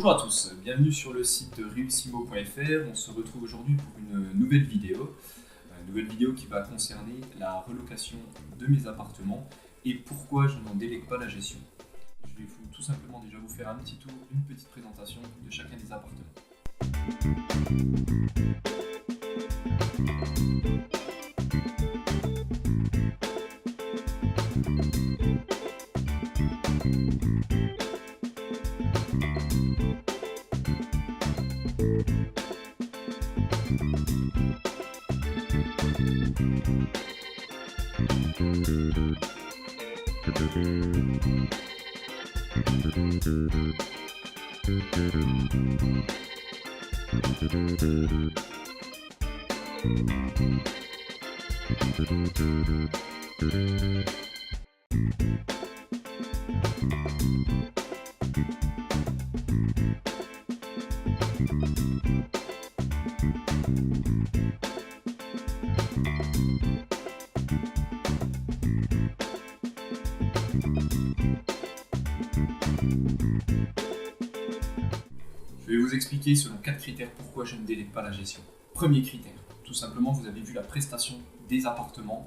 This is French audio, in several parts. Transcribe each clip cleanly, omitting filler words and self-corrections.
Bonjour à tous, bienvenue sur le site Réussimo.fr. On se retrouve aujourd'hui pour une nouvelle vidéo. Une nouvelle vidéo qui va concerner la relocation de mes appartements et pourquoi je n'en délègue pas la gestion. Je vais tout simplement déjà vous faire un petit tour, une petite présentation de chacun des appartements. Je vais vous expliquer selon 4 critères pourquoi je ne délègue pas la gestion. Premier critère, tout simplement vous avez vu la prestation des appartements,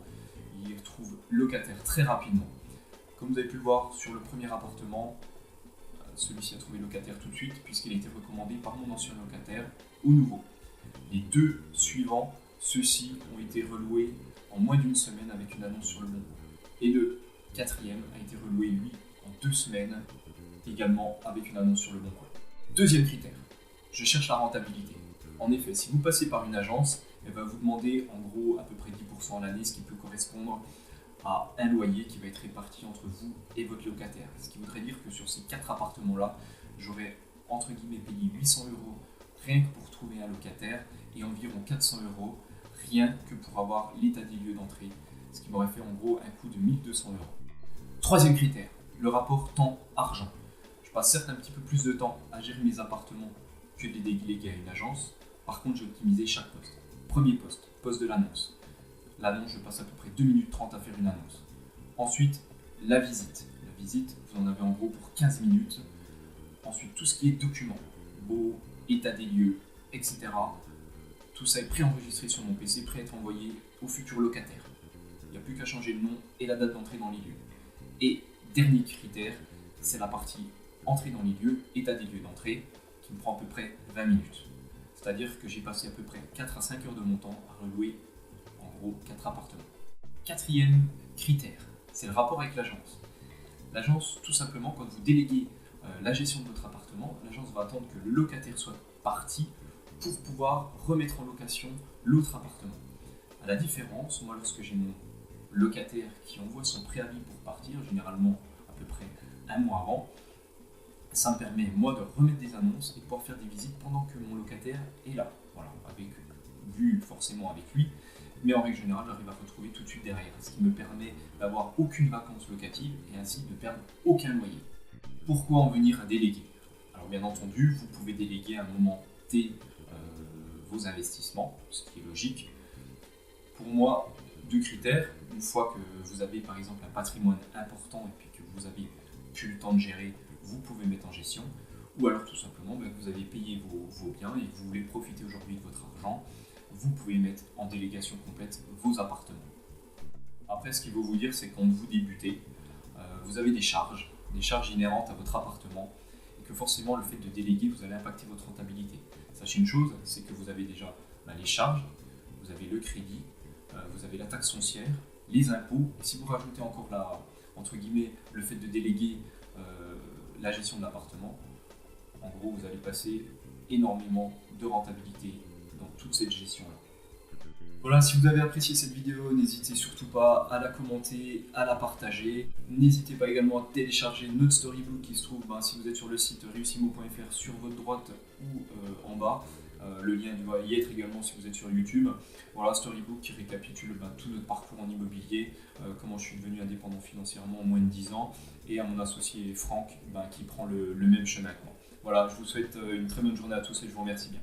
ils retrouvent locataires très rapidement. Comme vous avez pu le voir sur le premier appartement, celui-ci a trouvé locataire tout de suite puisqu'il a été recommandé par mon ancien locataire au nouveau. Les deux suivants, ceux-ci ont été reloués en moins d'une semaine avec une annonce sur le bon coin. Et le quatrième a été reloué lui en 2 semaines également avec une annonce sur le bon coin. Deuxième critère, je cherche la rentabilité. En effet, si vous passez par une agence, elle va vous demander en gros à peu près 10% à l'année, ce qui peut correspondre à un loyer qui va être réparti entre vous et votre locataire. Ce qui voudrait dire que sur ces 4 appartements-là, j'aurais entre guillemets payé 800 € rien que pour trouver un locataire et environ 400 € rien que pour avoir l'état des lieux d'entrée, ce qui m'aurait fait en gros un coût de 1200 €. Troisième critère, le rapport temps-argent. Je passe certes un petit peu plus de temps à gérer mes appartements que de les déléguer à une agence. Par contre, j'ai optimisé chaque poste. Premier poste, poste de l'annonce. L'annonce, je passe à peu près 2 minutes 30 à faire une annonce. Ensuite, la visite. La visite, vous en avez en gros pour 15 minutes. Ensuite, tout ce qui est documents, beau, état des lieux, etc. Tout ça est préenregistré sur mon PC, prêt à être envoyé au futur locataire. Il n'y a plus qu'à changer le nom et la date d'entrée dans les lieux. Et dernier critère, c'est la partie entrée dans les lieux, état des lieux d'entrée, qui me prend à peu près 20 minutes. C'est-à-dire que j'ai passé à peu près 4 à 5 heures de mon temps à relouer en gros 4 appartements. Quatrième critère, c'est le rapport avec l'agence. L'agence, tout simplement, quand vous déléguez la gestion de votre appartement, l'agence va attendre que le locataire soit parti pour pouvoir remettre en location l'autre appartement. À la différence, moi lorsque j'ai mon locataire qui envoie son préavis pour partir, généralement à peu près un mois avant, ça me permet moi de remettre des annonces et de pouvoir faire des visites pendant que mon locataire est là. Voilà, vu forcément avec lui, mais en règle générale, j'arrive à retrouver tout de suite derrière, ce qui me permet d'avoir aucune vacance locative et ainsi de perdre aucun loyer. Pourquoi en venir à déléguer? Alors bien entendu, vous pouvez déléguer à un moment T vos investissements, ce qui est logique. Pour moi, 2 critères. Une fois que vous avez par exemple un patrimoine important et puis que vous avez plus le temps de gérer, vous pouvez mettre en gestion. Ou alors tout simplement, vous avez payé vos biens et que vous voulez profiter aujourd'hui de votre argent, vous pouvez mettre en délégation complète vos appartements. Après, ce qu'il faut vous dire, c'est quand vous débutez, vous avez des charges inhérentes à votre appartement et que forcément le fait de déléguer, vous allez impacter votre rentabilité. Sachez une chose, c'est que vous avez déjà les charges, vous avez le crédit, vous avez la taxe foncière, les impôts, et si vous rajoutez encore entre guillemets, le fait de déléguer la gestion de l'appartement, en gros vous allez passer énormément de rentabilité dans toute cette gestion-là. Voilà, si vous avez apprécié cette vidéo, n'hésitez surtout pas à la commenter, à la partager. N'hésitez pas également à télécharger notre storybook qui se trouve, si vous êtes sur le site réussimo.fr, sur votre droite ou en bas. Le lien doit y être également si vous êtes sur YouTube. Voilà, storybook qui récapitule tout notre parcours en immobilier, comment je suis devenu indépendant financièrement en moins de 10 ans, et à mon associé Franck qui prend le même chemin que moi. Voilà, je vous souhaite une très bonne journée à tous et je vous remercie bien.